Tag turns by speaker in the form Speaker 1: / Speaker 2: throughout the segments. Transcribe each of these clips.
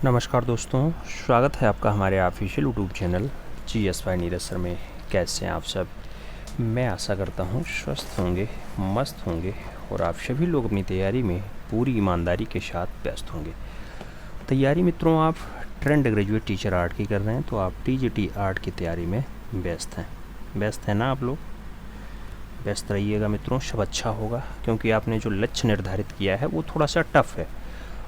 Speaker 1: नमस्कार दोस्तों, स्वागत है आपका हमारे official YouTube channel GSY Neeraj sir में। कैसे हैं आप सब? मैं आशा करता हूँ स्वस्थ होंगे, मस्त होंगे और आप सभी लोग अपनी तैयारी में पूरी ईमानदारी के साथ व्यस्त होंगे। तैयारी मित्रों, आप ट्रेंड ग्रेजुएट टीचर आर्ट की कर रहे हैं तो आप TGT आर्ट की तैयारी में व्यस्त हैं ना आप लोग? व्यस्त रहिएगा मित्रों, सब अच्छा होगा, क्योंकि आपने जो लक्ष्य निर्धारित किया है वो थोड़ा सा टफ है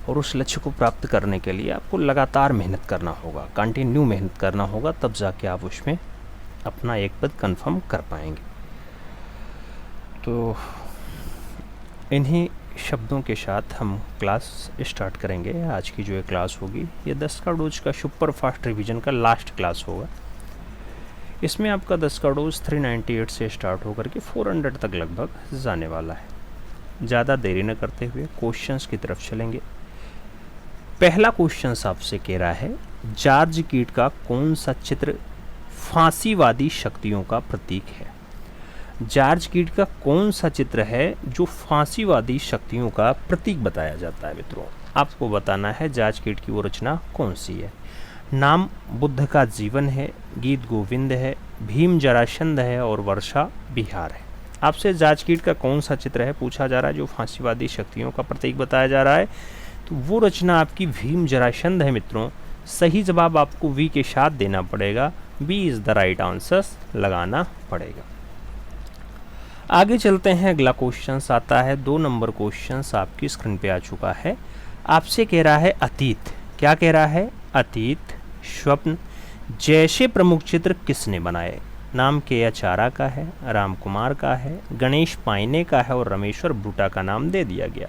Speaker 1: और उस लक्ष्य को प्राप्त करने के लिए आपको लगातार मेहनत करना होगा, कंटिन्यू मेहनत करना होगा, तब जाके आप उसमें अपना एक पद कंफर्म कर पाएंगे। तो इन्हीं शब्दों के साथ हम क्लास स्टार्ट करेंगे। आज की जो ये क्लास होगी ये 10 का डोज का सुपर फास्ट रिवीजन का लास्ट क्लास होगा। इसमें आपका 10 का डोज 398 से स्टार्ट होकर के 400 तक लगभग जाने वाला है। ज़्यादा देरी न करते हुए क्वेश्चंस की तरफ चलेंगे। पहला क्वेश्चन आपसे कह रहा है, जॉर्ज कीट का कौन सा चित्र फांसीवादी शक्तियों का प्रतीक है? जॉर्ज कीट का कौन सा चित्र है जो फांसीवादी शक्तियों का प्रतीक बताया जाता है? मित्रों, आपको बताना है जॉर्ज कीट की वो रचना कौन सी है। नाम बुद्ध का जीवन है, गीत गोविंद है, भीम जरासंध है और वर्षा बिहार है। आपसे जॉर्ज कीट का कौन सा चित्र है पूछा जा रहा है जो फांसीवादी शक्तियों का प्रतीक बताया जा रहा है, तो वो रचना आपकी भीम जरासंध है। मित्रों, सही जवाब आपको वी के साथ देना पड़ेगा, B is the right answer लगाना पड़ेगा। आगे चलते हैं, अगला क्वेश्चन आता है 2 नंबर क्वेश्चन आपकी स्क्रीन पे आ चुका है। आपसे कह रहा है अतीत, क्या कह रहा है? अतीत, स्वप्न जैसे प्रमुख चित्र किसने बनाए? नाम KH आरा का है, राम कुमार का है, गणेश पाइने का है और रमेश्वर ब्रूटा का नाम दे दिया गया।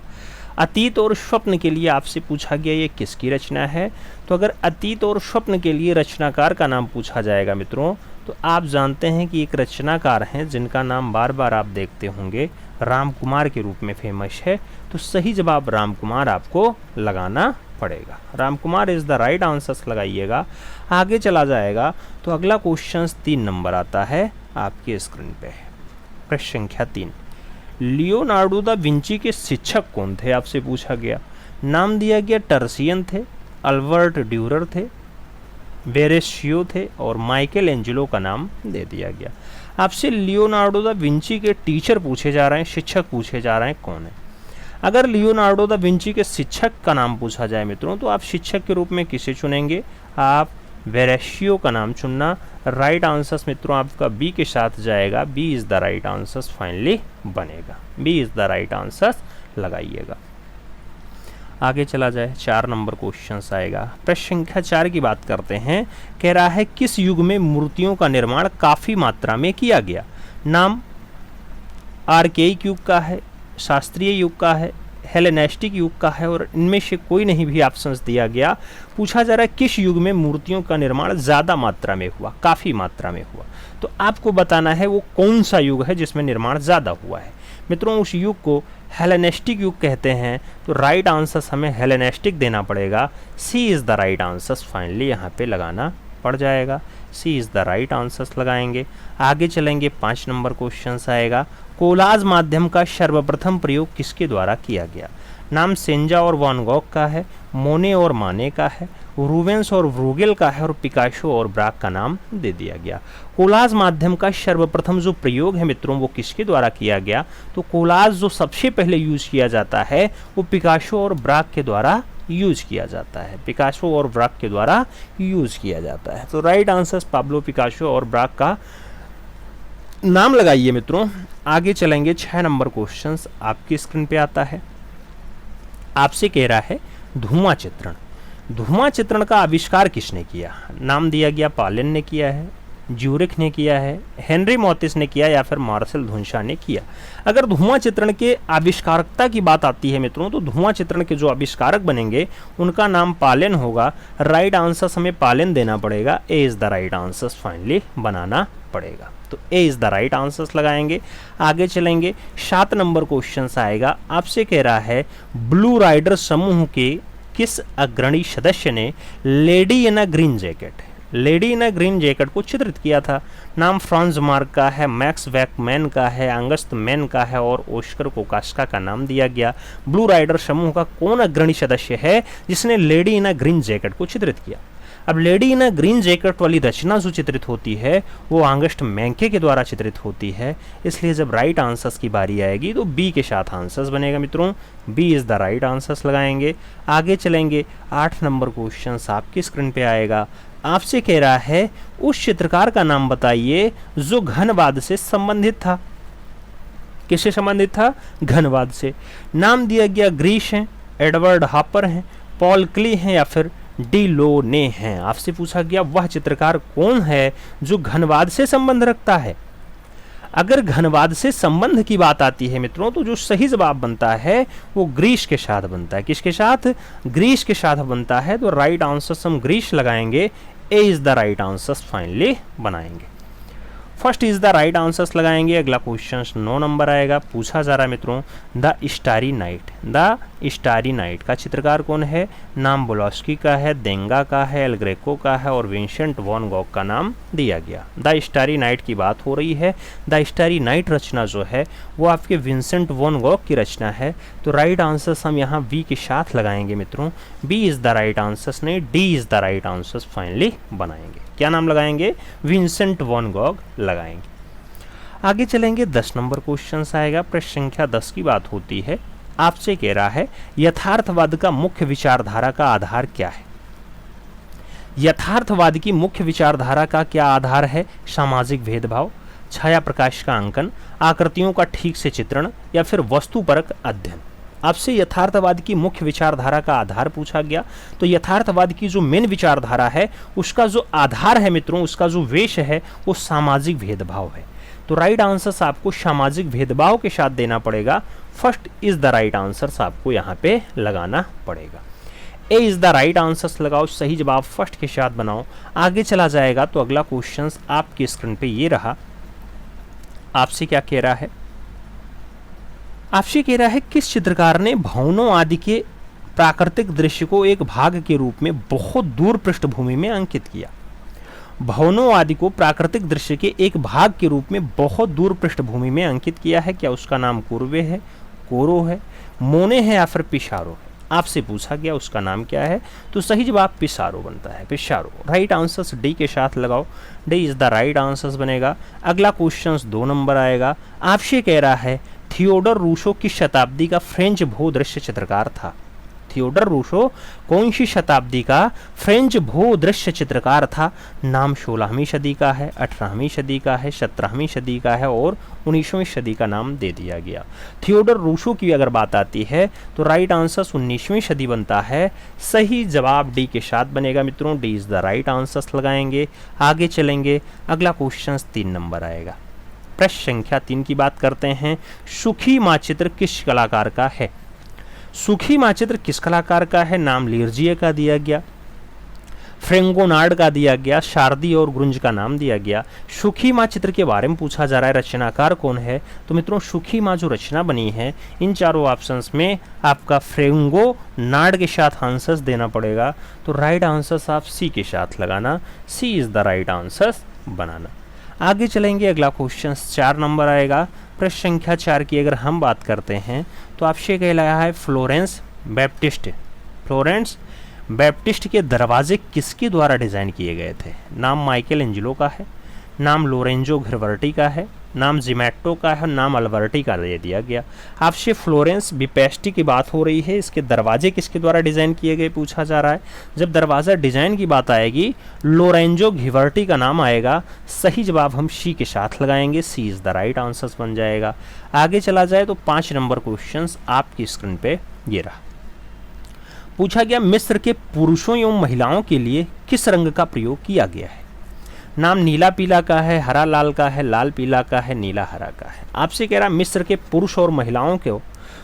Speaker 1: अतीत और स्वप्न के लिए आपसे पूछा गया ये किसकी रचना है? तो अगर अतीत और स्वप्न के लिए रचनाकार का नाम पूछा जाएगा मित्रों, तो आप जानते हैं कि एक रचनाकार हैं जिनका नाम बार बार आप देखते होंगे, राम कुमार के रूप में फेमस है। तो सही जवाब राम कुमार आपको लगाना पड़ेगा। Ram Kumar is the right answer लगाइएगा। आगे चला जाएगा तो अगला क्वेश्चन 3 नंबर आता है आपकी स्क्रीन पे। प्रश्न संख्या 3, लियोनार्डो दा विंची के शिक्षक कौन थे? आपसे पूछा गया। नाम दिया गया टर्सियन थे, अल्बर्ट ड्यूरर थे, वेरेशियो थे और माइकल एंजेलो का नाम दे दिया गया। आपसे लियोनार्डो दा विंची के टीचर पूछे जा रहे हैं, शिक्षक पूछे जा रहे हैं, कौन है? अगर लियोनार्डो दा विंची के शिक्षक का नाम पूछा जाए मित्रों, तो आप शिक्षक के रूप में किसे चुनेंगे? आप वेरेशियो का नाम चुनना। राइट आंसर मित्रों आपका बी के साथ जाएगा, B is the right answer finally बनेगा, B is the right answer लगाइएगा। आगे चला जाए, 4 नंबर क्वेश्चन आएगा। प्रश्न संख्या 4 की बात करते हैं। कह रहा है किस युग में मूर्तियों का निर्माण काफ़ी मात्रा में किया गया? नाम आर्केइक युग का है, शास्त्रीय युग का है, हेलेनिस्टिक युग का है और इनमें से कोई नहीं भी ऑप्शंस दिया गया। पूछा जा रहा है किस युग में मूर्तियों का निर्माण ज़्यादा मात्रा में हुआ, काफ़ी मात्रा में हुआ। तो आपको बताना है वो कौन सा युग है जिसमें निर्माण ज़्यादा हुआ है। मित्रों, उस युग को हेलेनिस्टिक युग कहते हैं। तो राइट आंसर हमें हेलेनिस्टिक देना पड़ेगा। C is the right answer finally यहाँ पे लगाना पड़ जाएगा। C is the right answer लगाएंगे। आगे चलेंगे, 5 नंबर क्वेश्चन आएगा। कोलाज माध्यम का सर्वप्रथम प्रयोग किसके द्वारा किया गया? नाम सेंजा और वान गॉग का है, मोने और माने का है, रूबेंस और व्रूगेल का है और पिकासो और ब्राक का नाम दे दिया गया। कोलाज माध्यम का सर्वप्रथम जो प्रयोग है मित्रों वो किसके द्वारा किया गया? तो कोलाज जो सबसे पहले यूज किया जाता है वो पिकासो और ब्राक के द्वारा यूज किया जाता है, पिकासो और ब्राक के द्वारा यूज किया जाता है। तो राइट आंसर पाब्लो पिकासो और ब्राक का नाम लगाइए मित्रों। आगे चलेंगे, 6 नंबर क्वेश्चन आपकी स्क्रीन पे आता है। आपसे कह रहा है धुआं चित्रण, धुआं चित्रण का आविष्कार किसने किया? नाम दिया गया पालिन ने किया है, ज्यूरिख ने किया है, हेनरी मोतिस ने किया या फिर मार्सेल धुनशा ने किया। अगर धुआं चित्रण के आविष्कारकता की बात आती है मित्रों, तो धुआं चित्रण के जो आविष्कारक बनेंगे उनका नाम पालिन होगा। राइट आंसर हमें पालिन देना पड़ेगा। A is the right answer finally बनाना पड़ेगा। तो A is the right answer लगाएंगे। आगे चलेंगे, 7 नंबर क्वेश्चन आएगा। आपसे कह रहा है ब्लू राइडर समूह के किस अग्रणी सदस्य ने lady in a green jacket, lady in a green jacket को चित्रित किया था? नाम फ्रांज मार्क का है, मैक्स वैकमैन का है, अंगस्त मैन का है और ओस्कर कोकास्का का नाम दिया गया। ब्लू राइडर समूह का कौन अग्रणी सदस्य है जिसने lady in a green jacket को चित्रित किया? अब lady in a green jacket वाली रचना जो चित्रित होती है वो अंगस्ट मैंके के द्वारा चित्रित होती है, इसलिए जब राइट आंसर्स की बारी आएगी तो बी के साथ आंसर्स बनेगा मित्रों। B is the right answers लगाएंगे। आगे चलेंगे, 8 नंबर क्वेश्चन आपकी स्क्रीन पे आएगा। आपसे कह रहा है उस चित्रकार का नाम बताइए जो घनवाद से संबंधित था। किससे संबंधित था? घनवाद से। नाम दिया गया ग्रीश हैं, एडवर्ड हापर हैं, पॉल क्ली हैं या फिर डी लोने हैं। आपसे पूछा गया वह चित्रकार कौन है जो घनवाद से संबंध रखता है। अगर घनवाद से संबंध की बात आती है मित्रों तो जो सही जवाब बनता है वो ग्रीश के साथ बनता है। किसके साथ? ग्रीश के साथ बनता है। तो राइट आंसर हम ग्रीश लगाएंगे। A is the right answer finally बनाएंगे। First is the right answers लगाएंगे। अगला क्वेश्चन 9 नंबर आएगा। पूछा जा रहा है मित्रों the starry night. The starry night का चित्रकार कौन है? नाम बोलॉस्की का है, देंगा का है, एल ग्रेको का है और विंसेंट वॉन गॉग का नाम दिया गया। द स्टारी नाइट की बात हो रही है। द स्टारी नाइट रचना जो है वो आपके विंसेंट वॉन गॉग की रचना है। तो राइट आंसर्स हम यहाँ बी के साथ लगाएंगे मित्रों। B is the right answers नहीं, D is the right answers finally बनाएंगे। क्या नाम लगाएंगे? विंसेंट वॉन गॉग लगाएंगे। आगे चलेंगे, 10 नंबर क्वेश्चन आएगा। प्रश्न संख्या 10 की बात होती है। आपसे कह रहा है यथार्थवाद का मुख्य विचारधारा का आधार क्या है? यथार्थवाद की मुख्य विचारधारा का क्या आधार है? सामाजिक भेदभाव, छाया प्रकाश का अंकन, आकृतियों का ठीक से चित्रण या फिर वस्तुपरक अध्ययन। आपसे यथार्थवाद की मुख्य विचारधारा का आधार पूछा गया। तो यथार्थवाद की जो मेन विचारधारा है उसका जो आधार है मित्रों, उसका जो वेश है वो सामाजिक भेदभाव है। तो राइट आंसर आपको सामाजिक भेदभाव के साथ देना पड़ेगा। First is the right answer आपको यहाँ पे लगाना पड़ेगा। ए इज द राइट आंसर लगाओ, सही जवाब फर्स्ट के साथ बनाओ। आगे चला जाएगा तो अगला क्वेश्चन आपकी स्क्रीन पे ये रहा। आपसे क्या कह रहा है? आपसे कह रहा है किस चित्रकार ने भवनों आदि के प्राकृतिक दृश्य को एक भाग के रूप में बहुत दूर पृष्ठभूमि में अंकित किया? भवनों आदि को प्राकृतिक दृश्य के एक भाग के रूप में बहुत दूर पृष्ठभूमि में अंकित किया है। क्या उसका नाम कुर्वे है, कोरो है, मोने है या फिर पिसारो है? आपसे पूछा गया उसका नाम क्या है? तो सही जवाब पिसारो बनता है, पिसारो। राइट आंसर्स डी के साथ लगाओ। D is the right answers बनेगा। अगला क्वेश्चन 2 नंबर आएगा। आपसे कह रहा है थियोडर रूसो किस शताब्दी का फ्रेंच भूदृश्य चित्रकार था? थियोडर रूसो कौन सी शताब्दी का फ्रेंच भूदृश्य चित्रकार था? नाम 16वीं सदी का है, 18वीं सदी का है, 17वीं सदी का है और 19वीं सदी का नाम दे दिया गया। थियोडर रूसो की अगर बात आती है तो राइट आंसर 19वीं सदी बनता है। सही जवाब डी के साथ बनेगा मित्रों। D is the right answer लगाएंगे। आगे चलेंगे, अगला क्वेश्चन 3 नंबर आएगा। प्रश्न संख्या 3 की बात करते हैं। सुखी माचित्र किस कलाकार का है? सुखी माचित्र किस कलाकार का है? नाम लीर्जिए का दिया गया, फ्रेंगोनार्ड का दिया गया, शारदी और ग्रुंज का नाम दिया गया। सुखी माँ चित्र के बारे में पूछा जा रहा है, रचनाकार कौन है? तो मित्रों सुखी माँ जो रचना बनी है इन चारों ऑप्शंस में आपका फ्रेंगोनार्ड के साथ आंसर्स देना पड़ेगा। तो राइट आंसर्स आप सी के साथ लगाना। सी इज द राइट आंसर्स बनाना। आगे चलेंगे, अगला क्वेश्चन 4 नंबर आएगा। प्रश्न संख्या 4 की अगर हम बात करते हैं तो आपसे कह रहा है फ्लोरेंस बैप्टिस्ट। फ्लोरेंस बैप्टिस्ट के दरवाजे किसके द्वारा डिज़ाइन किए गए थे? नाम माइकल एंजेलो का है, नाम लोरेंजो घिरवर्टी का है, नाम जिमेट्टो का है, नाम अल्बर्टी का दे दिया गया। आपसे फ्लोरेंस बैप्टिस्ट की बात हो रही है, इसके दरवाजे किसके द्वारा डिज़ाइन किए गए पूछा जा रहा है। जब दरवाज़ा डिज़ाइन की बात आएगी लोरेंजो घिरवर्टी का नाम आएगा। सही जवाब हम सी के साथ लगाएंगे। सी इज़ द राइट आंसर बन जाएगा। आगे चला जाए तो 5 नंबर क्वेश्चन आपकी स्क्रीन पे ये रहा। पूछा गया मिस्र के पुरुषों एवं महिलाओं के लिए किस रंग का प्रयोग किया गया है? नाम नीला पीला का है, हरा लाल का है, लाल पीला का है, नीला हरा का है। आपसे कह रहा मिस्र के पुरुष और महिलाओं को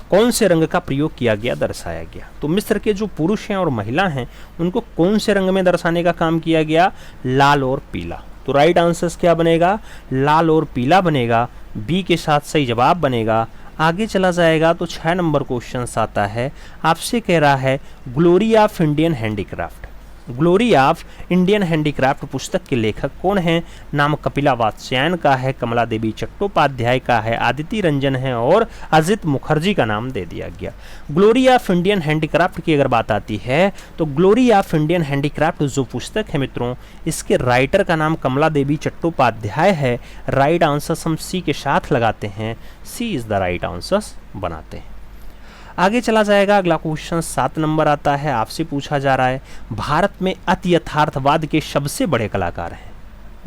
Speaker 1: कौन से रंग का प्रयोग किया गया, दर्शाया गया। तो मिस्र के जो पुरुष हैं और महिला हैं उनको कौन से रंग में दर्शाने का काम किया गया? लाल और पीला। तो राइट आंसर्स क्या बनेगा? लाल और पीला बनेगा। बी के साथ सही जवाब बनेगा। आगे चला जाएगा तो 6 नंबर क्वेश्चन आता है। आपसे कह रहा है glory of Indian handicraft. Glory of Indian handicraft पुस्तक के लेखक कौन हैं? नाम कपिला वात्स्यायन का है, कमला देवी चट्टोपाध्याय का है, आदिति रंजन है और अजित मुखर्जी का नाम दे दिया गया। ग्लोरी ऑफ इंडियन हैंडीक्राफ्ट की अगर बात आती है तो ग्लोरी ऑफ इंडियन हैंडीक्राफ्ट जो पुस्तक है मित्रों, इसके राइटर का नाम कमला देवी चट्टोपाध्याय है। राइट आंसर हम सी के साथ लगाते हैं, सी इज द राइट आंसर बनाते हैं। आगे चला जाएगा। अगला क्वेश्चन 7 नंबर आता है, आपसे पूछा जा रहा है भारत में अति यथार्थवाद के सबसे बड़े कलाकार हैं।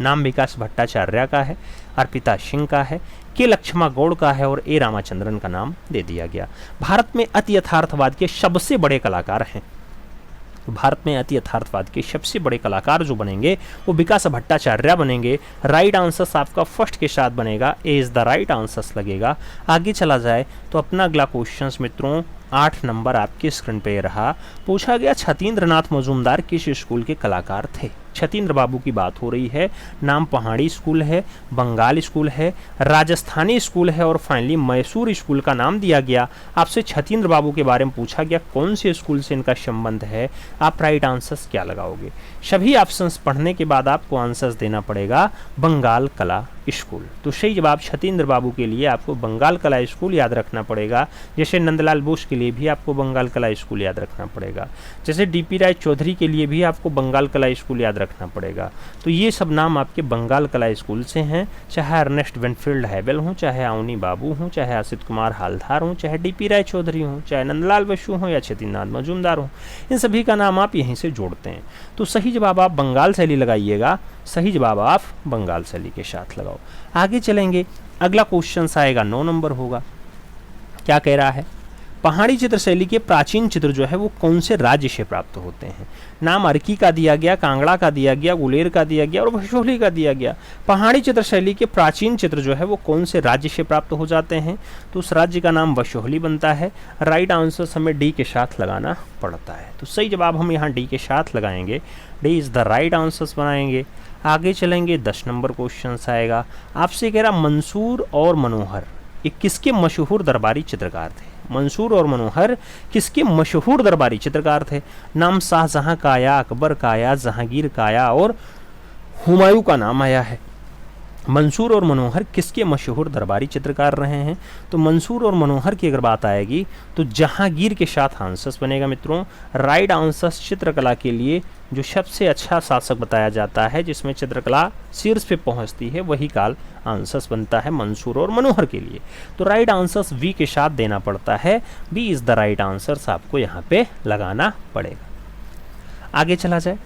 Speaker 1: नाम विकास भट्टाचार्य का है, अर्पिता सिंह का है, के लक्ष्मा गौड़ का है और ए रामाचंद्रन का नाम दे दिया गया। भारत में अति यथार्थवाद के सबसे बड़े कलाकार हैं। भारत में अति यथार्थवाद के सबसे बड़े कलाकार जो बनेंगे वो विकास भट्टाचार्य बनेंगे। राइट आंसर आपका फर्स्ट के साथ बनेगा, ए इज द राइट आंसर लगेगा। आगे चला जाए तो अपना अगला क्वेश्चन मित्रों 8 नंबर आपकी स्क्रीन पे रहा। पूछा गया छतीन्द्र नाथ मजूमदार किस स्कूल के कलाकार थे? छतीन्द्र बाबू की बात हो रही है। नाम पहाड़ी स्कूल है, बंगाल स्कूल है, राजस्थानी स्कूल है और फाइनली मैसूर स्कूल का नाम दिया गया। आपसे छतीन्द्र बाबू के बारे में पूछा गया कौन से स्कूल से इनका संबंध है, आप राइट आंसर्स क्या लगाओगे? सभी ऑप्शंस पढ़ने के बाद आपको आंसर्स देना पड़ेगा बंगाल कला स्कूल। तो सही जवाब छतीन्द्र बाबू के लिए आपको बंगाल कला स्कूल याद रखना पड़ेगा। जैसे नंदलाल बोस के लिए भी आपको बंगाल कला स्कूल याद रखना पड़ेगा, जैसे डीपी राय चौधरी के लिए भी आपको बंगाल कला स्कूल याद रखना पड़ेगा। तो ये सब नाम आपके बंगाल कला स्कूल से हैं, चाहे अर्नेस्ट वेनफील्ड हैवेल हों, चाहे अवनी बाबू हों, चाहे असित कुमार हालधार हों, चाहे डीपी राय चौधरी हों, चाहे नंदलाल बसु हों या छतीन्द्र नाथ मजूमदार हों, इन सभी का नाम आप यहीं से जोड़ते हैं। तो सही जवाब आप बंगाल शैली लगाइएगा, सही जवाब आप बंगाल शैली के साथ लगाओ। आगे चलेंगे। अगला क्वेश्चन आएगा 9 नंबर होगा। क्या कह रहा है? पहाड़ी चित्र शैली के प्राचीन चित्र जो है वो कौन से राज्य से प्राप्त होते हैं? नाम अर्की का दिया गया, कांगड़ा का दिया गया, गुलेर का दिया गया और भशोली का दिया गया। पहाड़ी चित्र शैली के प्राचीन चित्र जो है वो कौन से राज्य से प्राप्त हो जाते हैं? तो उस राज्य का नाम भशोली बनता है। राइट आंसर हमें डी के साथ लगाना पड़ता है। तो सही जवाब हम यहाँ डी के साथ लगाएंगे, D is the right answer बनाएंगे। आगे चलेंगे। 10 नंबर क्वेश्चन आएगा। आपसे कह रहा मंसूर और मनोहर ये किसके मशहूर दरबारी चित्रकार थे? मंसूर और मनोहर किसके मशहूर दरबारी चित्रकार थे? नाम शाहजहां का आया, अकबर का आया, जहांगीर का आया और हुमायूं का नाम आया है। मंसूर और मनोहर किसके मशहूर दरबारी चित्रकार रहे हैं? तो मंसूर और मनोहर की अगर बात आएगी तो जहांगीर के साथ आंसर्स बनेगा मित्रों। राइट आंसर्स चित्रकला के लिए जो सबसे अच्छा शासक बताया जाता है, जिसमें चित्रकला शीर्ष पे पहुंचती है, वही काल आंसर्स बनता है मंसूर और मनोहर के लिए। तो राइट आंसर्स वी के साथ देना पड़ता है, B is the right answers आपको यहाँ पे लगाना पड़ेगा। आगे चला जाए।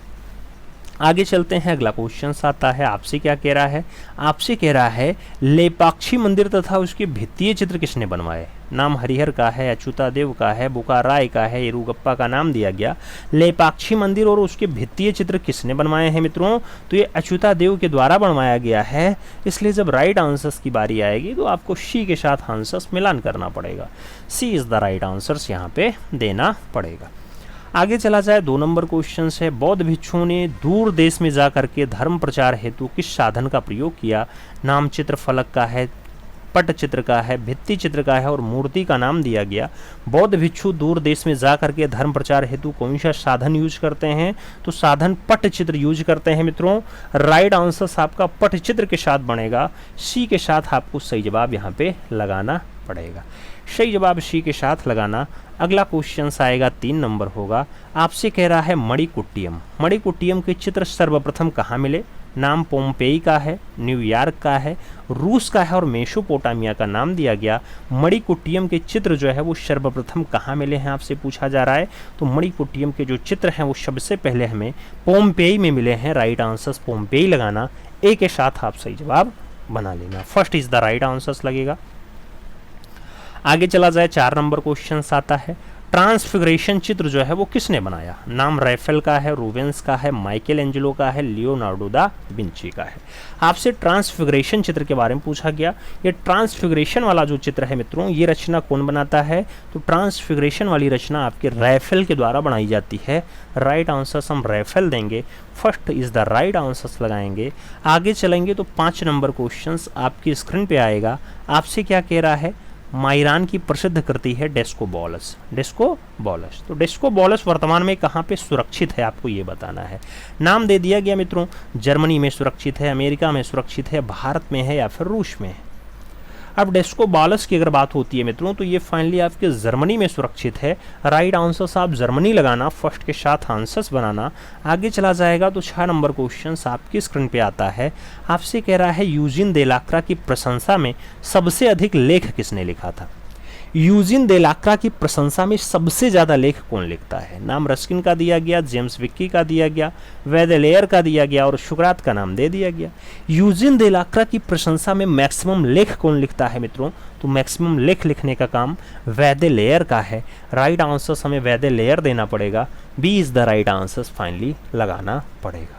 Speaker 1: आगे चलते हैं। अगला क्वेश्चन आता है, आपसे क्या कह रहा है? आपसे कह रहा है लेपाक्षी मंदिर तथा उसके भित्तीय चित्र किसने बनवाए? नाम हरिहर का है, अच्युतादेव का है, बुकाराय का है, येरुगप्पा का नाम दिया गया। लेपाक्षी मंदिर और उसके भित्तीय चित्र किसने बनवाए हैं मित्रों? तो ये अच्युतादेव के द्वारा बनवाया गया है। इसलिए जब राइट आंसर्स की बारी आएगी तो आपको सी के साथ आंसर्स मिलान करना पड़ेगा। सी इज द राइट आंसर्स यहाँ पे देना पड़ेगा। आगे चला जाए। 2 नंबर क्वेश्चन है, बौद्ध भिक्षुओं ने दूर देश में जाकर के धर्म प्रचार हेतु किस साधन का प्रयोग किया? नाम चित्र फलक का है, पट चित्र का है, भित्ति चित्र का है और मूर्ति का नाम दिया गया। बौद्ध भिक्षु दूर देश में जा करके धर्म प्रचार हेतु कौन सा साधन यूज करते हैं? तो साधन पट चित्र यूज करते हैं मित्रों। राइट आंसर आपका पट चित्र के साथ बनेगा। सी के साथ आपको सही जवाब यहाँ पे लगाना पड़ेगा, सही जवाब सी के साथ लगाना। अगला क्वेश्चन आएगा 3 नंबर होगा। आपसे कह रहा है मणिकुट्टियम। मणिकुट्टियम के चित्र सर्वप्रथम कहाँ मिले? नाम पोम्पेई का है, न्यूयॉर्क का है, रूस का है और मेसोपोटामिया का नाम दिया गया। मणिकुट्टियम के चित्र जो है वो सर्वप्रथम कहाँ मिले हैं आपसे पूछा जा रहा है। तो मणिकुट्टियम के जो चित्र हैं वो सबसे पहले हमें पोम्पेई में मिले हैं। राइट आंसर पोम्पेई लगाना, ए के साथ आप सही जवाब बना लेना। First is the right answer लगेगा। आगे चला जाए। 4 नंबर क्वेश्चन आता है, ट्रांसफिगरेशन चित्र जो है वो किसने बनाया? नाम राफेल का है, रूबेंस का है, माइकल एंजेलो का है, लियोनार्डो दा विंची का है। आपसे ट्रांसफिगरेशन चित्र के बारे में पूछा गया। ये ट्रांसफिगरेशन वाला जो चित्र है मित्रों, ये रचना कौन बनाता है? तो ट्रांसफिगरेशन वाली रचना आपके राफेल के द्वारा बनाई जाती है। राइट आंसर हम राफेल देंगे, first is the right answer लगाएंगे। आगे चलेंगे तो 5 नंबर क्वेश्चन आपकी स्क्रीन पे आएगा। आपसे क्या कह रहा है? माइरान की प्रसिद्ध कृति है डेस्कोबॉलस। डेस्कोबॉलस, तो डेस्कोबॉलस वर्तमान में कहाँ पे सुरक्षित है, आपको ये बताना है। नाम दे दिया गया मित्रों, जर्मनी में सुरक्षित है, अमेरिका में सुरक्षित है, भारत में है या फिर रूस में है। अब डेस्कोबॉलस की अगर बात होती है मित्रों, तो ये फाइनली आपके जर्मनी में सुरक्षित है। राइट आंसर्स आप जर्मनी लगाना, फर्स्ट के साथ आंसर्स बनाना। आगे चला जाएगा तो 6 नंबर क्वेश्चन आपकी स्क्रीन पे आता है। आपसे कह रहा है यूजिन देलाक्रा की प्रशंसा में सबसे अधिक लेख किसने लिखा था। यूजिन देलाक्रा की प्रशंसा में सबसे ज़्यादा लेख कौन लिखता है। नाम रस्किन का दिया गया, जेम्स विक्की का दिया गया, वेदेलेयर का दिया गया और शुक्रात का नाम दे दिया गया। यूजिन देलाक्रा की प्रशंसा में मैक्सिमम लेख कौन लिखता है मित्रों, तो मैक्सिमम लेख लिखने का काम वेदेलेयर का है। राइट आंसर हमें वेदेलेयर देना पड़ेगा। B is the right answer finally लगाना पड़ेगा।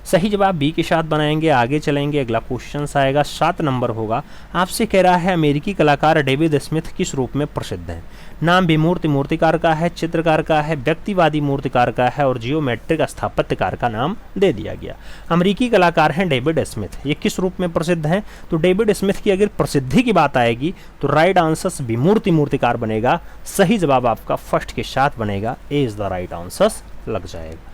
Speaker 1: सही जवाब बी के साथ बनाएंगे। आगे चलेंगे, अगला क्वेश्चन आएगा 7 नंबर होगा। आपसे कह रहा है अमेरिकी कलाकार डेविड स्मिथ किस रूप में प्रसिद्ध हैं। नाम विमूर्ति मूर्तिकार का है, चित्रकार का है, व्यक्तिवादी मूर्तिकार का है और जियोमेट्रिक स्थापत्यकार का नाम दे दिया गया। अमेरिकी कलाकार हैं डेविड स्मिथ, ये किस रूप में प्रसिद्ध हैं, तो डेविड स्मिथ की अगर प्रसिद्धि की बात आएगी तो राइट आंसर विमूर्ति मूर्तिकार बनेगा। सही जवाब आपका फर्स्ट के साथ बनेगा। ए इज द राइट आंसर लग जाएगा।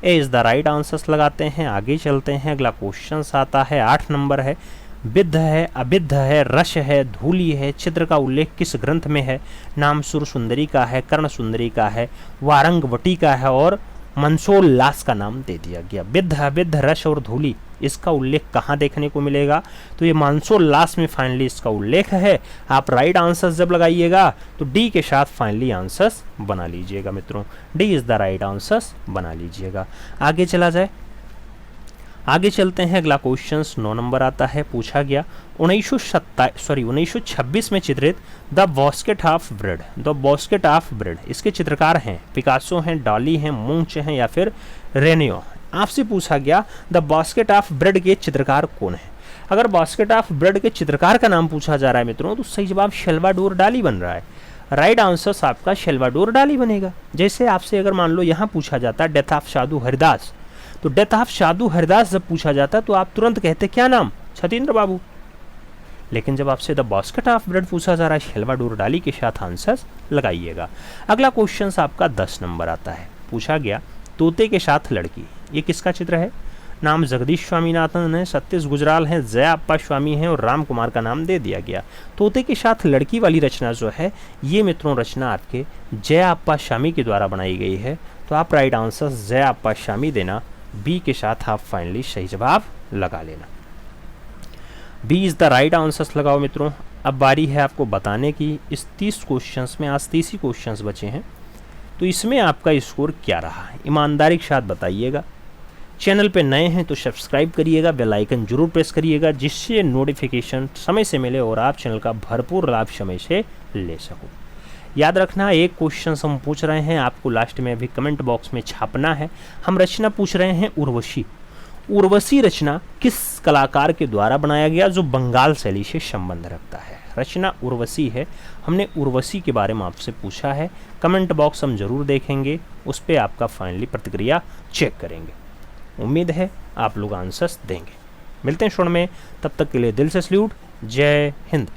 Speaker 1: ए इज़ द राइट आंसर्स लगाते हैं। आगे चलते हैं, अगला क्वेश्चन आता है 8 नंबर है। विद्ध है, अविद्ध है, रश है, धूली है, चित्र का उल्लेख किस ग्रंथ में है। नाम सुर सुंदरी का है, कर्ण सुंदरी का है, वारंगवटी का है और मनसोल्लास का नाम दे दिया गया। विद्ध, अविद्ध, रश और धूली, इसका उल्लेख कहाँ देखने को मिलेगा, तो ये मनसोल्लास में फाइनली इसका उल्लेख है। आप राइट आंसर्स जब लगाइएगा तो डी के साथ फाइनली आंसर्स बना लीजिएगा मित्रों। D is the right answers बना लीजिएगा। आगे चला जाए, आगे चलते हैं, अगला क्वेश्चन 9 नंबर आता है। पूछा गया 1926 में चित्रित the basket of bread. The basket of bread, इसके चित्रकार हैं पिकासो हैं, डाली हैं, मूंच हैं या फिर रेनियो। आपसे पूछा गया द बास्केट ऑफ ब्रेड के चित्रकार कौन है। अगर बास्केट ऑफ ब्रेड के चित्रकार का नाम पूछा जा रहा है मित्रों, तो सही जवाब सल्वाडोर डाली बन रहा है। राइट आंसर आपका सल्वाडोर डाली बनेगा। जैसे आपसे अगर मान लो यहाँ पूछा जाता है डेथ ऑफ साधु हरिदास, तो डेथ ऑफ साधु हरिदास जब पूछा जाता तो आप तुरंत कहते क्या नाम, सतीन्द्र बाबू। लेकिन जब आपसे द बास्केट ऑफ ब्रेड पूछा जा रहा है, सल्वाडोर डाली के साथ आंसर लगाइएगा। अगला क्वेश्चन आपका 10 नंबर आता है। पूछा गया तोते के साथ लड़की, ये किसका चित्र है। नाम जगदीश स्वामीनाथन है, सतीश गुजराल हैं, जया अप्पा स्वामी हैं और राम कुमार का नाम दे दिया गया। तोते के साथ लड़की वाली रचना जो है, ये मित्रों रचना आपके जया अप्पा स्वामी के द्वारा बनाई गई है। तो आप राइट आंसर जया अप्पा स्वामी देना। बी के साथ आप फाइनली सही जवाब लगा लेना। B is the right answers लगाओ मित्रों। अब बारी है आपको बताने की, इस 30 क्वेश्चंस में आज 30 ही क्वेश्चंस बचे हैं, तो इसमें आपका स्कोर क्या रहा, ईमानदारी के साथ बताइएगा। चैनल पे नए हैं तो सब्सक्राइब करिएगा, बेल आइकन जरूर प्रेस करिएगा, जिससे नोटिफिकेशन समय से मिले और आप चैनल का भरपूर लाभ समय से ले सको। याद रखना, एक क्वेश्चन हम पूछ रहे हैं, आपको लास्ट में अभी कमेंट बॉक्स में छापना है। हम रचना पूछ रहे हैं उर्वशी। उर्वशी रचना किस कलाकार के द्वारा बनाया गया जो बंगाल शैली से संबंध रखता है। रचना उर्वशी है, हमने उर्वशी के बारे में आपसे पूछा है। कमेंट बॉक्स हम जरूर देखेंगे, उस पर आपका फाइनली प्रतिक्रिया चेक करेंगे। उम्मीद है आप लोग आंसर्स देंगे। मिलते हैं शो में, तब तक के लिए दिल से सल्यूट। जय हिंद।